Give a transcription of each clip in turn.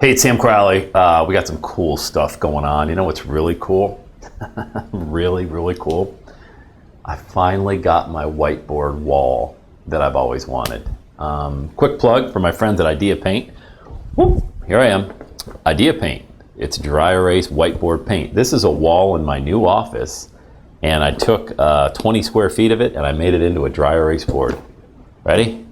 Hey, it's Sam Crowley. We got some cool stuff going on. You know what's really cool? Really cool? I finally got my whiteboard wall that I've always wanted. Quick plug for my friends at Idea Paint. Whoop, here I am. Idea Paint. It's dry erase whiteboard paint. This is a wall in my new office, and I took 20 square feet of it and I made it into a dry erase board. Ready?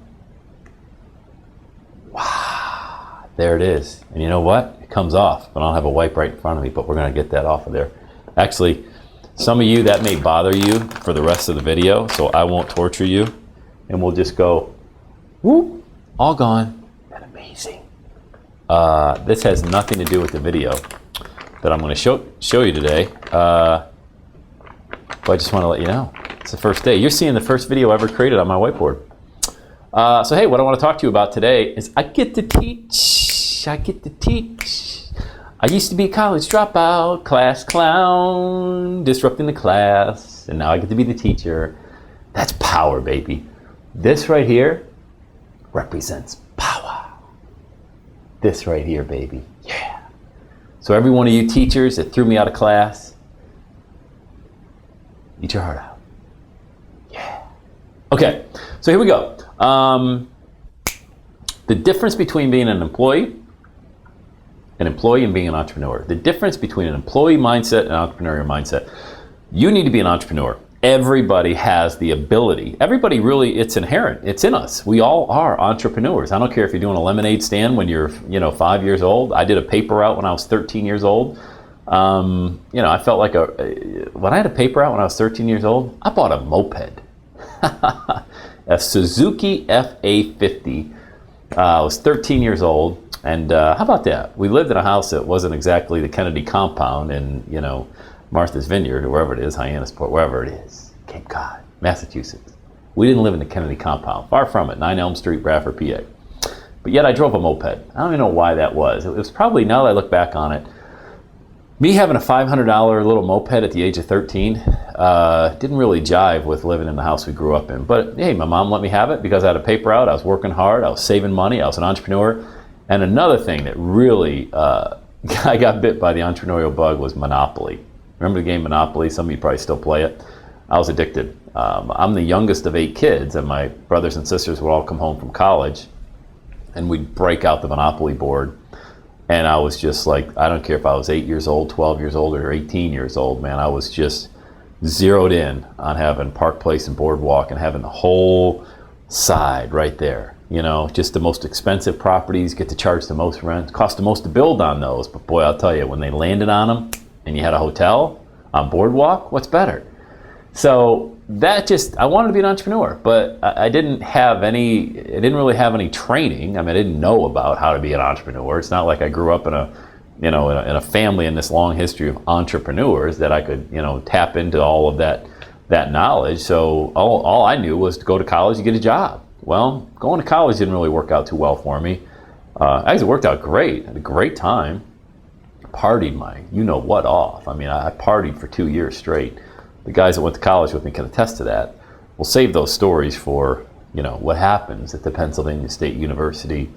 There it is. And you know what? It comes off, but I don't have a wipe right in front of me, but we're gonna get that off of there. Actually, some of you, that may bother you for the rest of the video, so I won't torture you. And we'll just go, whoop, all gone. Isn't that amazing? This has nothing to do with the video that I'm gonna show you today. But I just wanna let you know, it's the first day. You're seeing the first video ever created on my whiteboard. So hey, what I wanna talk to you about today is I get to teach. I used to be a college dropout, class clown, disrupting the class, and now I get to be the teacher. That's power, baby. This right here represents power. This right here, baby, yeah. So every one of you teachers that threw me out of class, eat your heart out. Yeah. Okay, so here we go. The difference between being an employee and being an entrepreneur. The difference between an employee mindset and an entrepreneurial mindset. You need to be an entrepreneur. Everybody has the ability. Everybody really, it's inherent. It's in us. We all are entrepreneurs. I don't care if you're doing a lemonade stand when you're 5 years old. I did a paper route when I was 13 years old. I felt like when I had a paper route when I was 13 years old, I bought a moped. A Suzuki FA50. I was 13 years old. And how about that? We lived in a house that wasn't exactly the Kennedy compound in, Martha's Vineyard or wherever it is, Hyannisport, wherever it is, Cape Cod, Massachusetts. We didn't live in the Kennedy compound, far from it, 9 Elm Street, Bradford, PA. But yet I drove a moped. I don't even know why that was. It was probably, now that I look back on it, me having a $500 little moped at the age of 13 didn't really jive with living in the house we grew up in. But hey, my mom let me have it because I had a paper out, I was working hard, I was saving money, I was an entrepreneur. And another thing that really, I got bit by the entrepreneurial bug was Monopoly. Remember the game Monopoly? Some of you probably still play it. I was addicted. I'm the youngest of 8 kids, and my brothers and sisters would all come home from college, and we'd break out the Monopoly board. And I was just like, I don't care if I was 8 years old, 12 years old, or 18 years old, man. I was just zeroed in on having Park Place and Boardwalk and having the whole side right there. Just the most expensive properties, get to charge the most rent, cost the most to build on those. But boy, I'll tell you, when they landed on them and you had a hotel on Boardwalk, what's better? So I wanted to be an entrepreneur, but I didn't really have any training. I mean, I didn't know about how to be an entrepreneur. It's not like I grew up in a family in this long history of entrepreneurs that I could, tap into all of that knowledge. So all I knew was to go to college and get a job. Well, going to college didn't really work out too well for me. Actually, it worked out great. I had a great time. Partied my you-know-what off. I mean, I partied for 2 years straight. The guys that went to college with me can attest to that. We'll save those stories for, what happens at the Pennsylvania State University,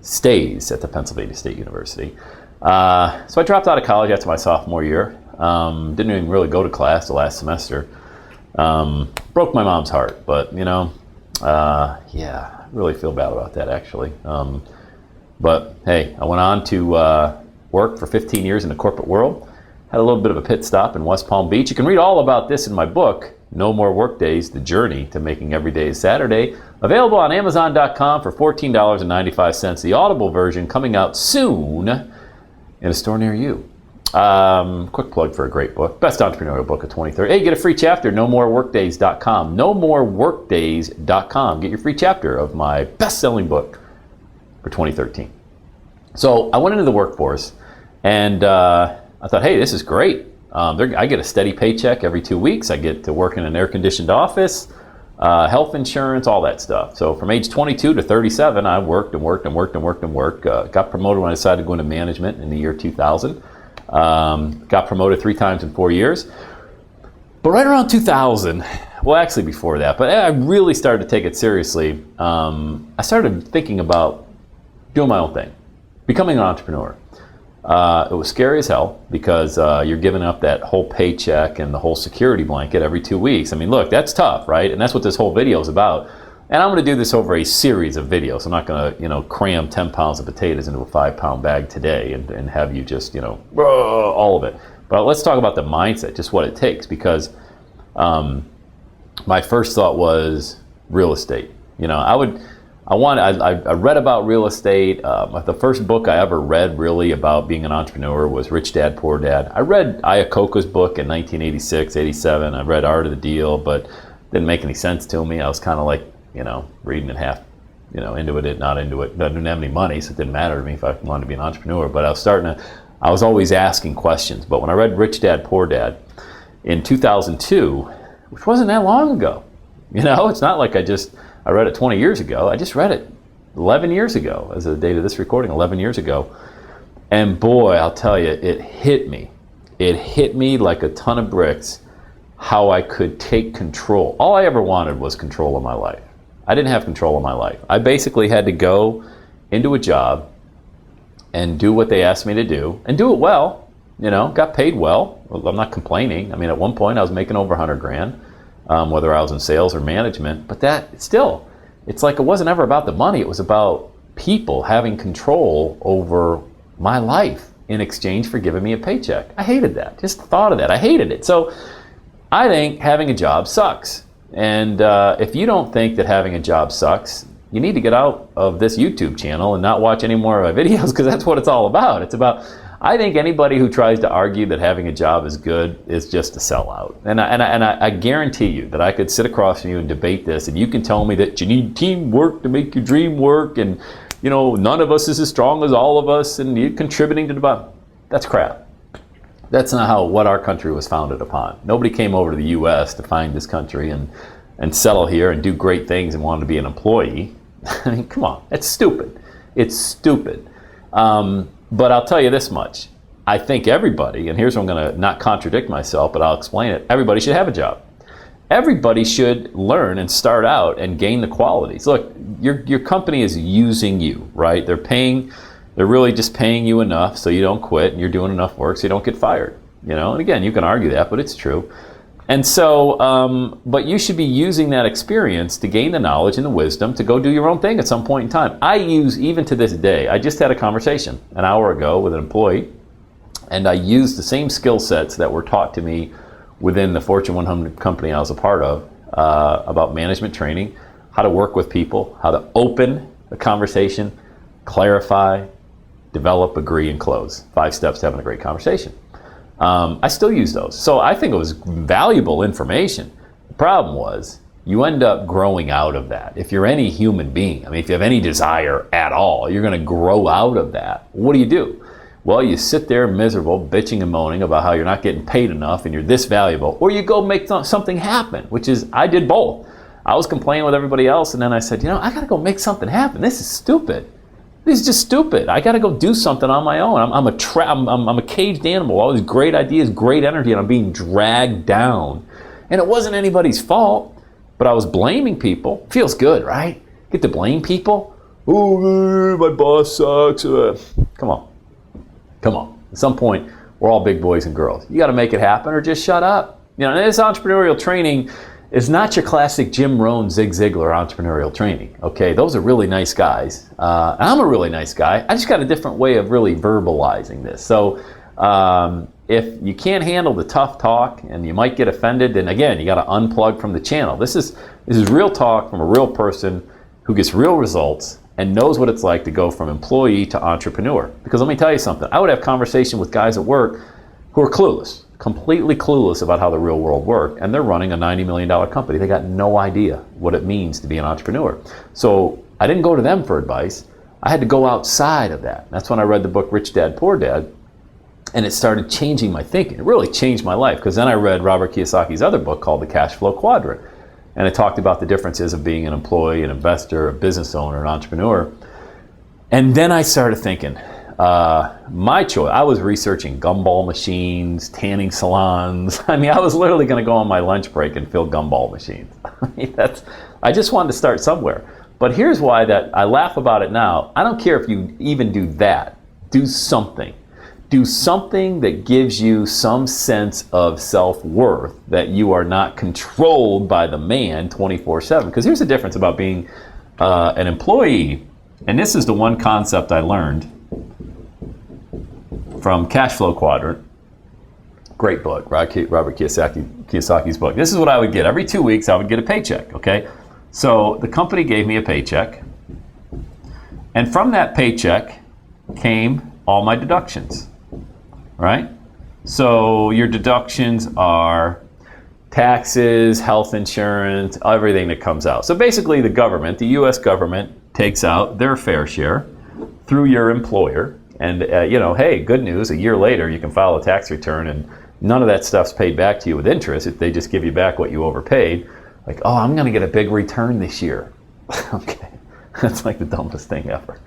stays at the Pennsylvania State University. So I dropped out of college after my sophomore year. Didn't even really go to class the last semester. Broke my mom's heart, but, I really feel bad about that, actually. But hey, I went on to work for 15 years in the corporate world. Had a little bit of a pit stop in West Palm Beach. You can read all about this in my book, No More Workdays, The Journey to Making Every Day a Saturday. Available on Amazon.com for $14.95. The Audible version coming out soon in a store near you. Quick plug for a great book, best entrepreneurial book of 2030. Hey, get a free chapter, nomoreworkdays.com. Nomoreworkdays.com. Get your free chapter of my best-selling book for 2013. So I went into the workforce, and I thought, hey, this is great. I get a steady paycheck every 2 weeks. I get to work in an air-conditioned office, health insurance, all that stuff. So from age 22 to 37, I worked. Got promoted when I decided to go into management in the year 2000. Got promoted 3 times in 4 years. But right around 2000, well, actually before that, but I really started to take it seriously. I started thinking about doing my own thing, becoming an entrepreneur. It was scary as hell because you're giving up that whole paycheck and the whole security blanket every 2 weeks. I mean, look, that's tough, right? And that's what this whole video is about. And I'm going to do this over a series of videos. I'm not going to, cram 10 pounds of potatoes into a 5-pound bag today and have you just, all of it. But let's talk about the mindset, just what it takes, because my first thought was real estate. I read about real estate. The first book I ever read really about being an entrepreneur was Rich Dad, Poor Dad. I read Iacocca's book in 1986, 87. I read Art of the Deal, but it didn't make any sense to me. I was kind of like, reading it half, into it, not into it. I didn't have any money, so it didn't matter to me if I wanted to be an entrepreneur. But I was always asking questions. But when I read Rich Dad, Poor Dad in 2002, which wasn't that long ago, it's not like I read it 20 years ago. I just read it 11 years ago, as of the date of this recording, 11 years ago. And boy, I'll tell you, it hit me. It hit me like a ton of bricks how I could take control. All I ever wanted was control of my life. I didn't have control of my life. I basically had to go into a job and do what they asked me to do and do it well. Got paid well. I'm not complaining. I mean, at one point I was making over 100 grand, whether I was in sales or management. But that still, it's like it wasn't ever about the money. It was about people having control over my life in exchange for giving me a paycheck. I hated that. Just the thought of that. I hated it. So I think having a job sucks. And if you don't think that having a job sucks, you need to get out of this YouTube channel and not watch any more of my videos, because that's what it's all about. It's about, I think anybody who tries to argue that having a job is good is just a sellout. And I guarantee you that I could sit across from you and debate this, and you can tell me that you need teamwork to make your dream work, and none of us is as strong as all of us, and you're contributing to the bottom. That's crap. That's not what our country was founded upon. Nobody came over to the U.S. to find this country and settle here and do great things and wanted to be an employee. I mean, come on, it's stupid. It's stupid. But I'll tell you this much. I think everybody, and here's where I'm going to not contradict myself, but I'll explain it. Everybody should have a job. Everybody should learn and start out and gain the qualities. Look, your company is using you, right? They're really just paying you enough so you don't quit, and you're doing enough work so you don't get fired. And again, you can argue that, but it's true. And so, but you should be using that experience to gain the knowledge and the wisdom to go do your own thing at some point in time. I use, even to this day, I just had a conversation an hour ago with an employee, and I used the same skill sets that were taught to me within the Fortune 100 company I was a part of, about management training, how to work with people, how to open the conversation, clarify, develop, agree, and close. 5 steps to having a great conversation. I still use those. So I think it was valuable information. The problem was you end up growing out of that. If you're any human being, I mean, if you have any desire at all, you're going to grow out of that. What do? Well, you sit there miserable, bitching and moaning about how you're not getting paid enough and you're this valuable, or you go make something happen, which is, I did both. I was complaining with everybody else, and then I said, I got to go make something happen. This is stupid. This is just stupid. I got to go do something on my own. I'm a caged animal. All these great ideas, great energy, and I'm being dragged down. And it wasn't anybody's fault, but I was blaming people. Feels good, right? Get to blame people. Oh, my boss sucks. Come on. At some point, we're all big boys and girls. You got to make it happen, or just shut up. And this entrepreneurial training is not your classic Jim Rohn, Zig Ziglar entrepreneurial training. Okay, those are really nice guys. I'm a really nice guy. I just got a different way of really verbalizing this. So if you can't handle the tough talk and you might get offended, then again, you got to unplug from the channel. This is real talk from a real person who gets real results and knows what it's like to go from employee to entrepreneur. Because let me tell you something. I would have conversation with guys at work who are clueless. Completely clueless about how the real world worked, and they're running a $90 million company. They got no idea what it means to be an entrepreneur. So I didn't go to them for advice. I had to go outside of that. That's when I read the book Rich Dad, Poor Dad, and it started changing my thinking. It really changed my life, because then I read Robert Kiyosaki's other book called The Cashflow Quadrant, and it talked about the differences of being an employee, an investor, a business owner, an entrepreneur. And then I started thinking, my choice, I was researching gumball machines, tanning salons. I mean, I was literally going to go on my lunch break and fill gumball machines. I just wanted to start somewhere. But here's why that I laugh about it now. I don't care if you even do that. Do something. Do something that gives you some sense of self-worth, that you are not controlled by the man 24/7. Because here's the difference about being an employee, and this is the one concept I learned from Cashflow Quadrant. Great book, Robert Kiyosaki's book. This is what I would get. Every 2 weeks, I would get a paycheck, okay? So the company gave me a paycheck, and from that paycheck came all my deductions, right? So your deductions are taxes, health insurance, everything that comes out. So basically the government, the U.S. government, takes out their fair share through your employer. And, hey, good news, a year later you can file a tax return and none of that stuff's paid back to you with interest. They just give you back what you overpaid. Like, oh, I'm going to get a big return this year. Okay, that's like the dumbest thing ever.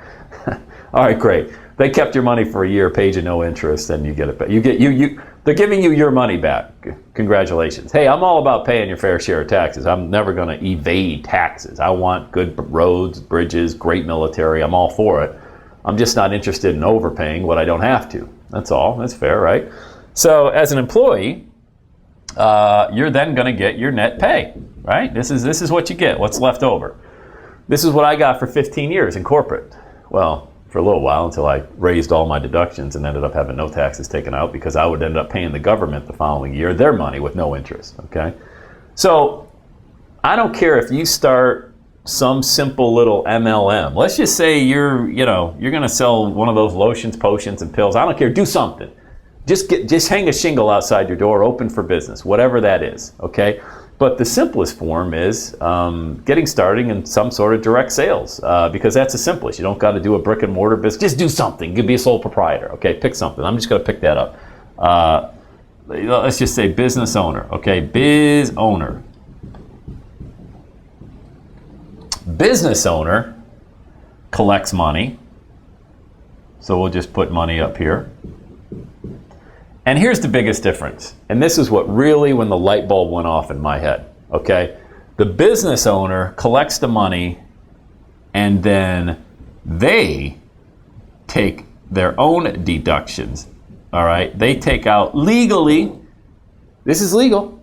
All right, great. They kept your money for a year, paid you no interest, and you get it back. They're giving you your money back. Congratulations. Hey, I'm all about paying your fair share of taxes. I'm never going to evade taxes. I want good roads, bridges, great military. I'm all for it. I'm just not interested in overpaying what I don't have to. That's all. That's fair, right? So as an employee, you're then going to get your net pay, right? This is what you get, what's left over. This is what I got for 15 years in corporate. Well, for a little while, until I raised all my deductions and ended up having no taxes taken out, because I would end up paying the government the following year their money with no interest, okay? So I don't care if you start some simple little MLM. Let's just say you're going to sell one of those lotions, potions, and pills. I don't care. Do something. Just hang a shingle outside your door, open for business, whatever that is, okay? But the simplest form is getting started in some sort of direct sales, because that's the simplest. You don't got to do a brick and mortar business. Just do something. You could be a sole proprietor, okay? Pick something. I'm just going to pick that up. Let's just say business owner, okay? Biz owner. Business owner collects money. So we'll just put money up here. And here's the biggest difference. And this is what really, when the light bulb went off in my head, okay? The business owner collects the money and then they take their own deductions, all right? They take out legally, this is legal,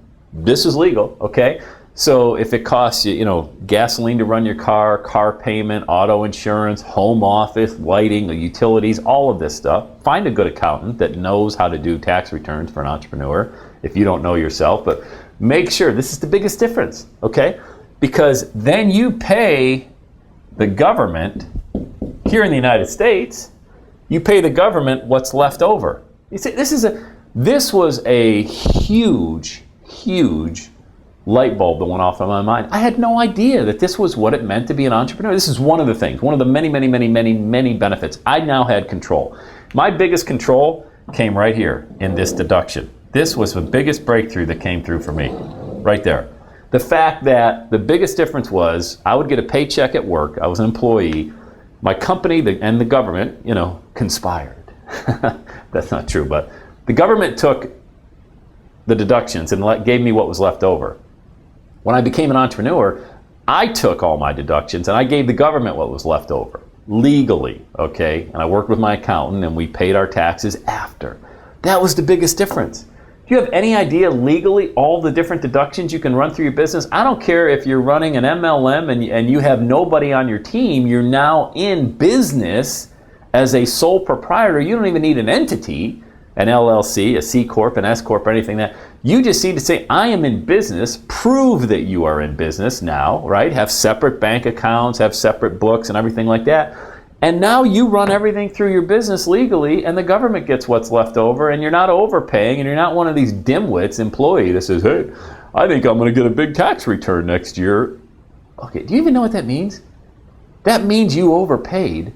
okay? So if it costs you, gasoline to run your car payment, auto insurance, home office, lighting, utilities, all of this stuff, find a good accountant that knows how to do tax returns for an entrepreneur if you don't know yourself. But make sure, this is the biggest difference, okay? Because then you pay the government, here in the United States, you pay the government what's left over. You see, this was a huge light bulb that went off in my mind. I had no idea that this was what it meant to be an entrepreneur. This is one of the things, one of the many benefits. I now had control. My biggest control came right here in this deduction. This was the biggest breakthrough that came through for me, right there. The fact that the biggest difference was I would get a paycheck at work. I was an employee. My company and the government, conspired. That's not true, but the government took the deductions and gave me what was left over. When I became an entrepreneur, I took all my deductions and I gave the government what was left over, legally, okay? And I worked with my accountant and we paid our taxes after. That was the biggest difference. Do you have any idea legally all the different deductions you can run through your business? I don't care if you're running an MLM and you have nobody on your team, you're now in business as a sole proprietor. You don't even need an entity, an LLC, a C Corp, an S Corp, or anything that. You just need to say, I am in business, prove that you are in business now, right? Have separate bank accounts, have separate books and everything like that. And now you run everything through your business legally and the government gets what's left over and you're not overpaying and you're not one of these dimwits employee that says, hey, I think I'm going to get a big tax return next year. Okay, do you even know what that means? That means you overpaid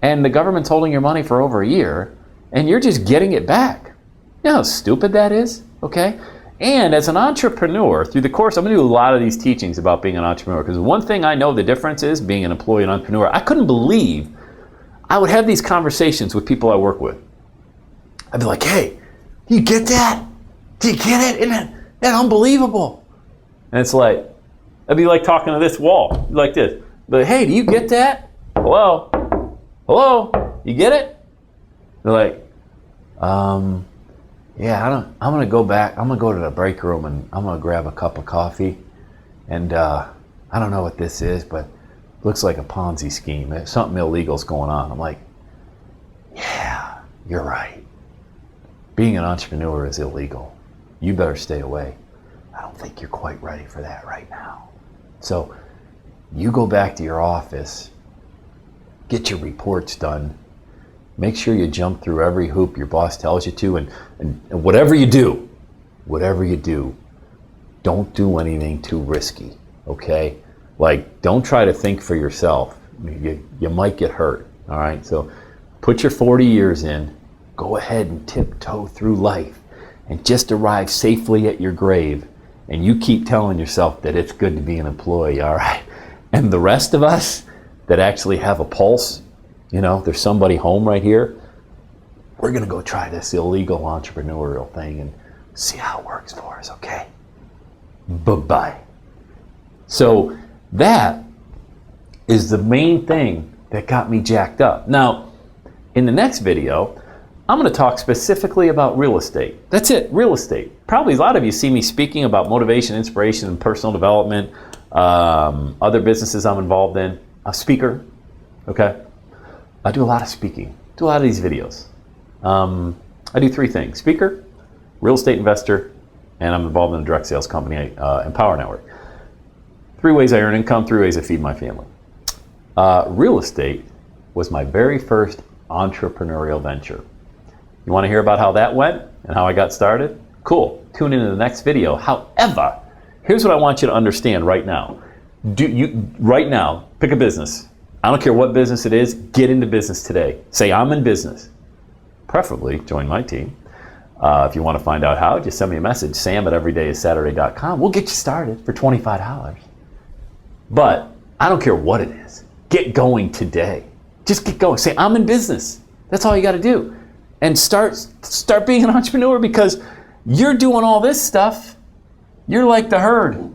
and the government's holding your money for over a year and you're just getting it back. You know how stupid that is? Okay? And as an entrepreneur, through the course, I'm going to do a lot of these teachings about being an entrepreneur, because one thing I know the difference is being an employee and entrepreneur. I couldn't believe I would have these conversations with people I work with. I'd be like, hey, do you get that? Do you get it? Isn't that unbelievable? And it's like, I'd be like talking to this wall, like this. But hey, do you get that? Hello? Hello? You get it? They're like, yeah, I'm gonna go back. I'm gonna go to the break room and I'm gonna grab a cup of coffee. And I don't know what this is, but it looks like a Ponzi scheme. Something illegal's going on. I'm like, yeah, you're right. Being an entrepreneur is illegal. You better stay away. I don't think you're quite ready for that right now. So you go back to your office, get your reports done, make sure you jump through every hoop your boss tells you to, and whatever you do, don't do anything too risky, okay? Like, don't try to think for yourself. You might get hurt, all right? So put your 40 years in, go ahead and tiptoe through life and just arrive safely at your grave, and you keep telling yourself that it's good to be an employee, all right? And the rest of us that actually have a pulse, you know, there's somebody home right here, we're gonna go try this illegal entrepreneurial thing and see how it works for us, okay? Bye-bye. So that is the main thing that got me jacked up. Now, in the next video, I'm going to talk specifically about real estate. That's it, real estate. Probably a lot of you see me speaking about motivation, inspiration, and personal development, other businesses I'm involved in. I'm a speaker, okay? I do a lot of speaking, do a lot of these videos. I do three things: speaker, real estate investor, and I'm involved in a direct sales company, Empower Network. 3 ways I earn income, 3 ways I feed my family. Real estate was my very first entrepreneurial venture. You want to hear about how that went and how I got started? Cool. Tune into the next video. However, here's what I want you to understand right now. Right now, pick a business. I don't care what business it is, get into business today. Say, I'm in business. Preferably join my team. If you want to find out how, just send me a message, sam@everydayissaturday.com. We'll get you started for $25. But I don't care what it is. Get going today. Just get going. Say, I'm in business. That's all you got to do. And start being an entrepreneur, because you're doing all this stuff. You're like the herd.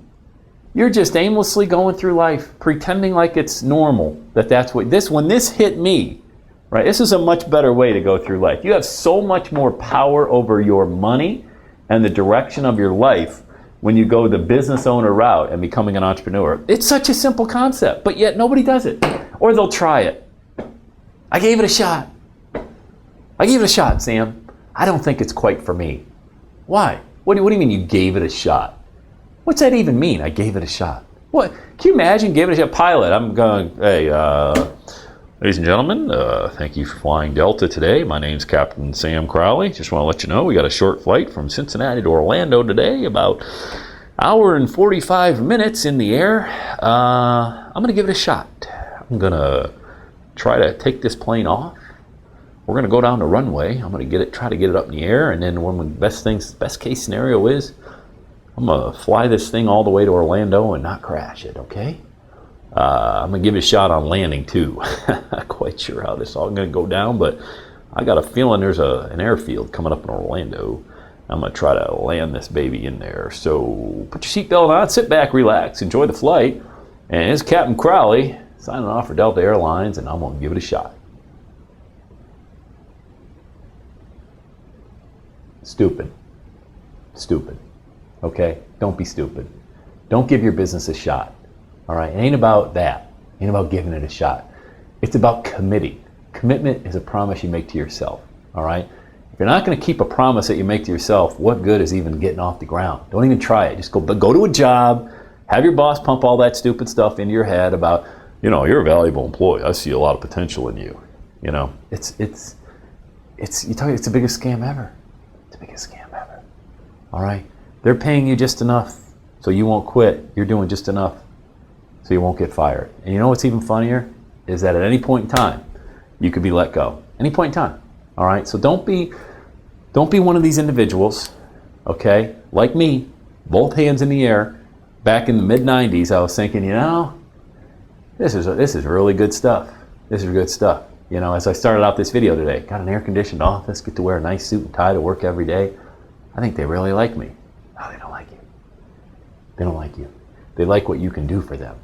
You're just aimlessly going through life, pretending like it's normal. That's what when this hit me, right? This is a much better way to go through life. You have so much more power over your money and the direction of your life when you go the business owner route and becoming an entrepreneur. It's such a simple concept, but yet nobody does it. Or they'll try it. I gave it a shot. Sam. I don't think it's quite for me. Why? What do you mean you gave it a shot? What's that even mean, I gave it a shot? What? Can you imagine giving it a shot? Pilot, I'm going, hey, ladies and gentlemen, thank you for flying Delta today. My name's Captain Sam Crowley. Just want to let you know we got a short flight from Cincinnati to Orlando today, about hour and 45 minutes in the air. I'm going to give it a shot. I'm going to try to take this plane off. We're going to go down the runway. I'm going to try to get it up in the air, and then when the best case scenario is, I'm going to fly this thing all the way to Orlando and not crash it, okay? I'm going to give it a shot on landing too. Not quite sure how this is all going to go down, but I got a feeling there's an airfield coming up in Orlando. I'm going to try to land this baby in there. So put your seatbelt on, sit back, relax, enjoy the flight. And it's Captain Crowley signing off for Delta Airlines, and I'm going to give it a shot. Stupid. Okay? Don't be stupid. Don't give your business a shot. All right? It ain't about that. It ain't about giving it a shot. It's about committing. Commitment is a promise you make to yourself. All right? If you're not going to keep a promise that you make to yourself, what good is even getting off the ground? Don't even try it. Just go to a job, have your boss pump all that stupid stuff into your head about, you're a valuable employee. I see a lot of potential in you. It's the biggest scam ever. Biggest scam ever. All right? They're paying you just enough so you won't quit. You're doing just enough so you won't get fired. And you know what's even funnier is that at any point in time, you could be let go. Any point in time. All right? So don't be one of these individuals, okay? Like me, both hands in the air. Back in the mid-90s, I was thinking, this is really good stuff. This is good stuff. As I started out this video today, got an air-conditioned office, get to wear a nice suit and tie to work every day. I think they really like me. No, they don't like you. They don't like you. They like what you can do for them.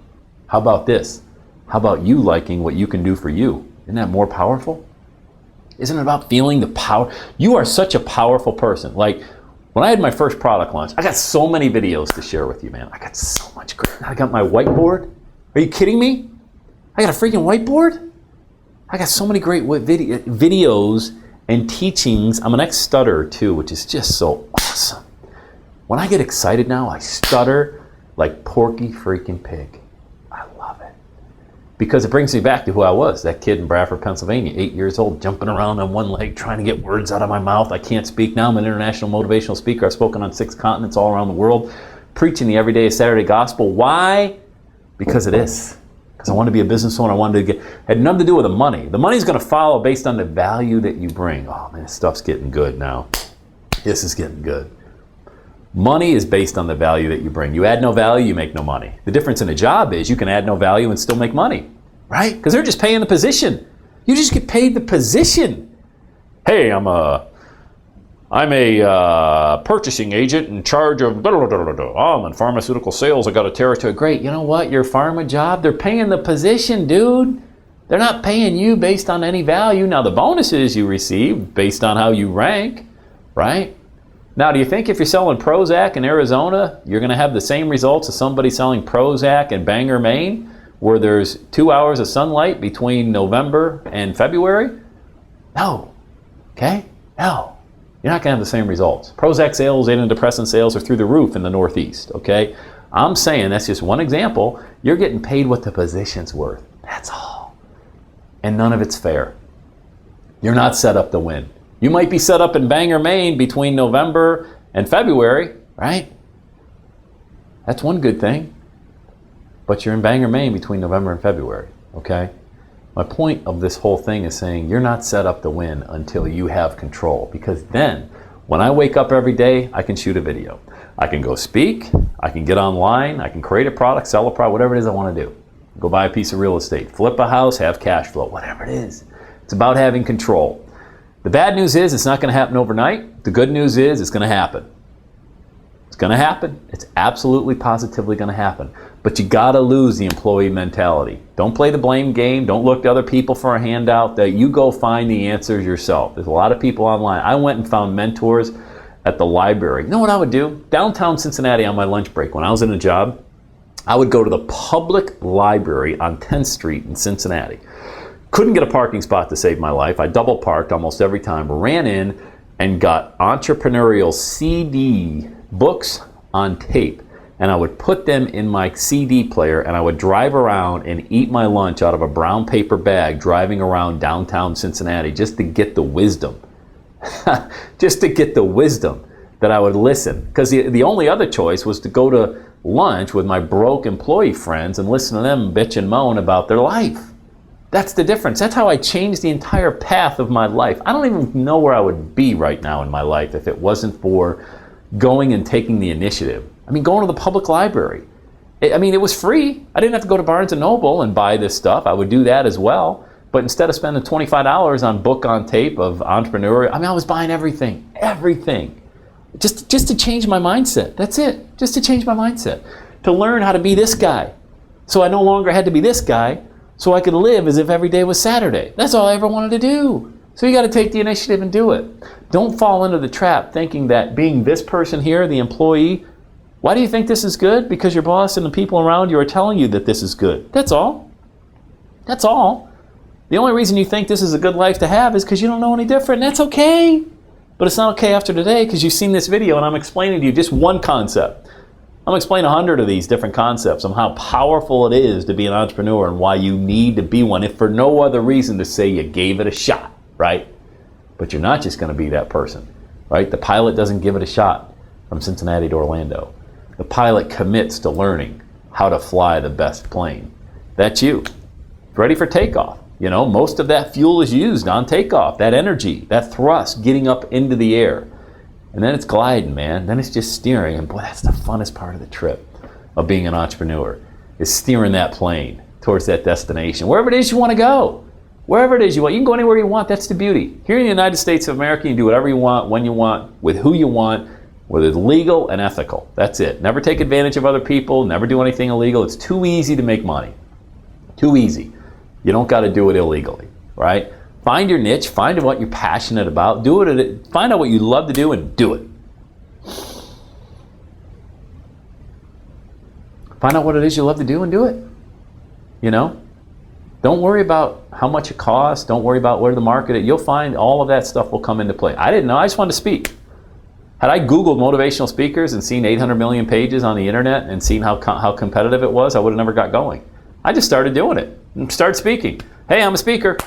How about this? How about you liking what you can do for you? Isn't that more powerful? Isn't it about feeling the power? You are such a powerful person. Like, when I had my first product launch, I got so many videos to share with you, man. I got so much great. I got my whiteboard. Are you kidding me? I got a freaking whiteboard? I got so many great videos and teachings. I'm an ex-stutterer too, which is just so awesome. When I get excited now, I stutter like Porky freaking Pig. I love it. Because it brings me back to who I was, that kid in Bradford, Pennsylvania, 8 years old, jumping around on one leg, trying to get words out of my mouth. I can't speak now. I'm an international motivational speaker. I've spoken on 6 continents all around the world, preaching the everyday Saturday gospel. Why? Because of this. Because I wanted to be a business owner. I wanted to get, had nothing to do with the money. The money's going to follow based on the value that you bring. Oh man, this stuff's getting good now. This is getting good. Money is based on the value that you bring. You add no value, you make no money. The difference in a job is you can add no value and still make money, right? Because they're just paying the position. You just get paid the position. Hey, I'm a purchasing agent in charge of I'm in pharmaceutical sales. I got a territory. Great. You know what? Your pharma job, they're paying the position, dude. They're not paying you based on any value. Now, the bonuses you receive based on how you rank, right? Now, do you think if you're selling Prozac in Arizona, you're going to have the same results as somebody selling Prozac in Bangor, Maine, where there's 2 hours of sunlight between November and February? No. Okay? No. You're not going to have the same results. Prozac sales, antidepressant sales are through the roof in the Northeast, okay? I'm saying, that's just one example. You're getting paid what the position's worth. That's all. And none of it's fair. You're not set up to win. You might be set up in Bangor, Maine between November and February, right? That's one good thing. But you're in Bangor, Maine between November and February, okay? My point of this whole thing is saying you're not set up to win until you have control. Because then, when I wake up every day, I can shoot a video. I can go speak, I can get online, I can create a product, sell a product, whatever it is I want to do. Go buy a piece of real estate, flip a house, have cash flow, whatever it is. It's about having control. The bad news is it's not going to happen overnight. The good news is it's going to happen. It's going to happen. It's absolutely positively going to happen. But you got to lose the employee mentality. Don't play the blame game. Don't look to other people for a handout. That you go find the answers yourself. There's a lot of people online. I went and found mentors at the library. You know what I would do? Downtown Cincinnati on my lunch break, when I was in a job, I would go to the public library on 10th Street in Cincinnati. Couldn't get a parking spot to save my life. I double parked almost every time, ran in and got entrepreneurial CD books on tape. And I would put them in my CD player and I would drive around and eat my lunch out of a brown paper bag driving around downtown Cincinnati just to get the wisdom. Just to get the wisdom that I would listen. Because the only other choice was to go to lunch with my broke employee friends and listen to them bitch and moan about their life. That's the difference. That's how I changed the entire path of my life. I don't even know where I would be right now in my life if it wasn't for going and taking the initiative. I mean, going to the public library. It was free. I didn't have to go to Barnes & Noble and buy this stuff. I would do that as well. But instead of spending $25 on book on tape of entrepreneurial, I was buying everything. Everything. Just to change my mindset. That's it. Just to change my mindset. To learn how to be this guy. So I no longer had to be this guy. So I could live as if every day was Saturday. That's all I ever wanted to do. So you got to take the initiative and do it. Don't fall into the trap thinking that being this person here, the employee, why do you think this is good? Because your boss and the people around you are telling you that this is good. That's all. That's all. The only reason you think this is a good life to have is because you don't know any different. And that's okay. But it's not okay after today because you've seen this video and I'm explaining to you just one concept. I'm going to explain 100 of these different concepts on how powerful it is to be an entrepreneur and why you need to be one, if for no other reason to say you gave it a shot, right? But you're not just going to be that person, right? The pilot doesn't give it a shot from Cincinnati to Orlando. The pilot commits to learning how to fly the best plane. That's you. Ready for takeoff. You know, most of that fuel is used on takeoff, that energy, that thrust getting up into the air. And then it's gliding, man. Then it's just steering. And boy, that's the funnest part of the trip of being an entrepreneur, is steering that plane towards that destination. Wherever it is you want to go. Wherever it is you want. You can go anywhere you want. That's the beauty. Here in the United States of America, you can do whatever you want, when you want, with who you want, whether it's legal and ethical. That's it. Never take advantage of other people. Never do anything illegal. It's too easy to make money. Too easy. You don't got to do it illegally, right? Find your niche, find what you're passionate about, do it, find out what you love to do and do it. Find out what it is you love to do and do it. You know? Don't worry about how much it costs. Don't worry about where the market is. You'll find all of that stuff will come into play. I didn't know. I just wanted to speak. Had I Googled motivational speakers and seen 800 million pages on the internet and seen how competitive it was, I would have never got going. I just started doing it and started speaking. Hey, I'm a speaker.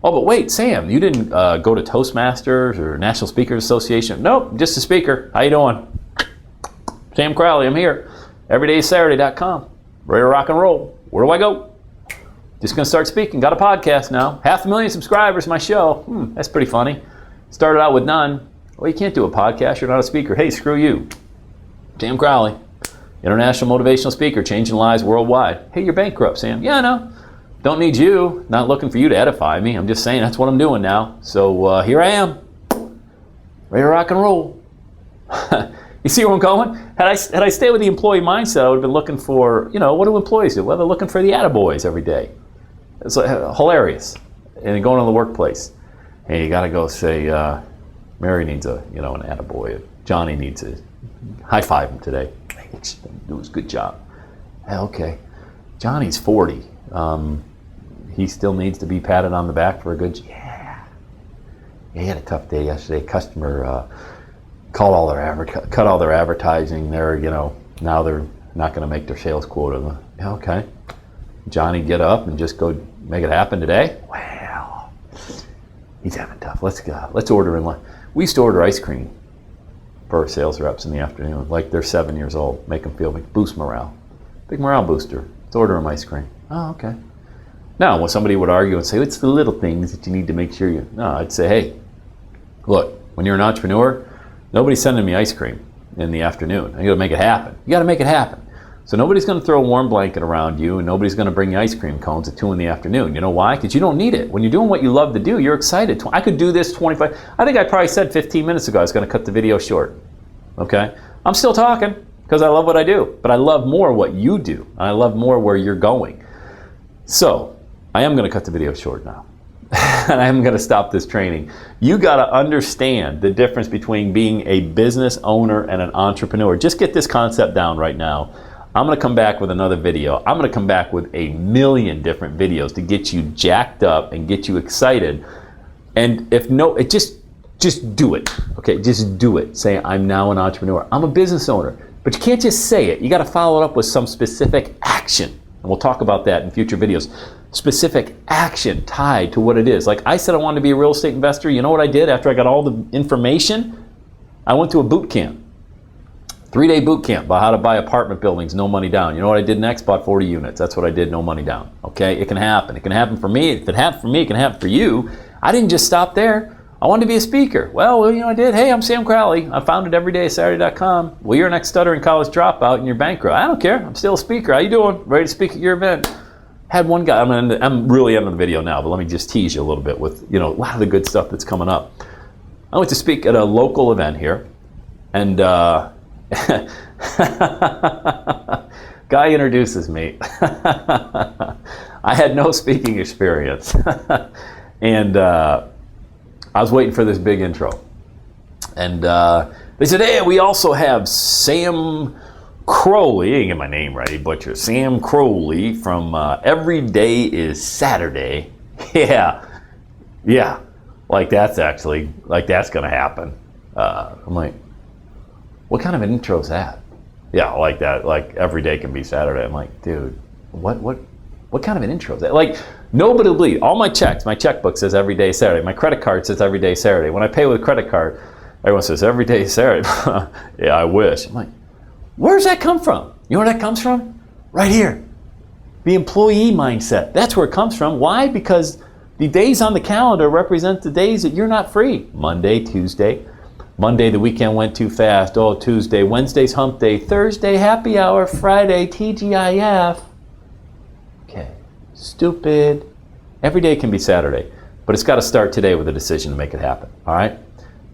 Oh, but wait, Sam, you didn't go to Toastmasters or National Speakers Association? Nope, just a speaker. How you doing? Sam Crowley, I'm here. EverydaySaturday.com. Ready to rock and roll. Where do I go? Just going to start speaking. Got a podcast now. 500,000 subscribers, my show. That's pretty funny. Started out with none. Well, you can't do a podcast. You're not a speaker. Hey, screw you. Sam Crowley, international motivational speaker, changing lives worldwide. Hey, you're bankrupt, Sam. Yeah, I know. Don't need you. Not looking for you to edify me. I'm just saying that's what I'm doing now. So here I am. Ready to rock and roll. You see where I'm going? Had I stayed with the employee mindset, I would have been looking for, what do employees do? Well, they're looking for the attaboys every day. It's hilarious. And going to the workplace. Hey, you got to go say, Mary needs an attaboy. Johnny needs a high five him today. Hey, do his good job. Hey, okay. Johnny's 40. He still needs to be patted on the back for a good, yeah. He had a tough day yesterday. Customer cut all their advertising. They're, now they're not going to make their sales quota. Yeah, okay. Johnny, get up and just go make it happen today. Well, he's having tough. Let's order in line. We used to order ice cream for our sales reps in the afternoon, like they're 7 years old. Make them feel boost morale. Big morale booster. Let's order them ice cream. Oh, okay. Now, when somebody would argue and say, it's the little things that you need to make sure you... No, I'd say, hey, look, when you're an entrepreneur, nobody's sending me ice cream in the afternoon. You got to make it happen. You got to make it happen. So nobody's going to throw a warm blanket around you, and nobody's going to bring you ice cream cones at 2 in the afternoon. You know why? Because you don't need it. When you're doing what you love to do, you're excited. I could do this 25... I think I probably said 15 minutes ago I was going to cut the video short. Okay? I'm still talking because I love what I do. But I love more what you do. And I love more where you're going. So, I am going to cut the video short now. And I am going to stop this training. You got to understand the difference between being a business owner and an entrepreneur. Just get this concept down right now. I'm going to come back with another video. I'm going to come back with a million different videos to get you jacked up and get you excited. And if no, just do it. Okay, just do it. Say, I'm now an entrepreneur. I'm a business owner. But you can't just say it. You got to follow it up with some specific action. And we'll talk about that in future videos. Specific action tied to what it is. Like I said I wanted to be a real estate investor. You know what I did after I got all the information? I went to a boot camp. 3-day boot camp about how to buy apartment buildings, no money down. You know what I did next? Bought 40 units. That's what I did, no money down. Okay, it can happen. It can happen for me. If it happened for me, it can happen for you. I didn't just stop there. I wanted to be a speaker. Well, I did. Hey, I'm Sam Crowley. I founded EverydaySaturday.com. Well, you're an ex-stuttering college dropout and you're bankrupt. I don't care. I'm still a speaker. How you doing? Ready to speak at your event? Had one guy. I'm really ending the video now, but let me just tease you a little bit with a lot of the good stuff that's coming up. I went to speak at a local event here, and guy introduces me. I had no speaking experience, and I was waiting for this big intro, and they said, "Hey, we also have Sam Crowley." I didn't get my name right, he butchered. Sam Crowley from Every Day is Saturday. Yeah, like that's gonna happen. I'm like, what kind of an intro is that? Yeah, like that. Like every day can be Saturday. I'm like, dude, what kind of an intro is that? Like nobody will believe. All my checks, my checkbook says Every Day Saturday. My credit card says Every Day Saturday. When I pay with a credit card, everyone says Every Day Saturday. Yeah, I wish. I'm like, where's that come from? You know where that comes from? Right here. The employee mindset. That's where it comes from. Why? Because the days on the calendar represent the days that you're not free. Monday, Tuesday. Monday, the weekend went too fast. Oh, Tuesday. Wednesday's hump day. Thursday, happy hour. Friday, TGIF. Okay. Stupid. Every day can be Saturday. But it's got to start today with a decision to make it happen. All right?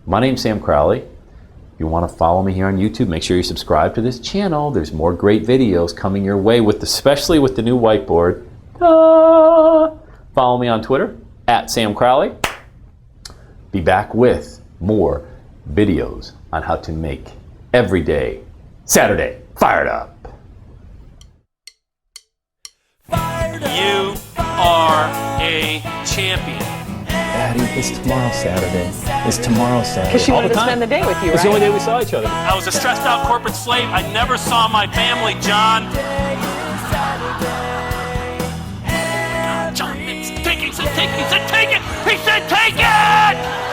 My name's Sam Crowley. If you want to follow me here on YouTube, make sure you subscribe to this channel. There's more great videos coming your way, especially with the new whiteboard. Follow me on Twitter, at Sam Crowley. Be back with more videos on how to make every day Saturday fired up. You are a champion. Daddy, it's tomorrow Saturday. It's tomorrow Saturday. Because she All wanted the to time. spend the day with you, It's right? the only day we saw each other. I was a stressed out corporate slave. I never saw my family, John. John, it's take it. He said take it. He said take it. He said take it.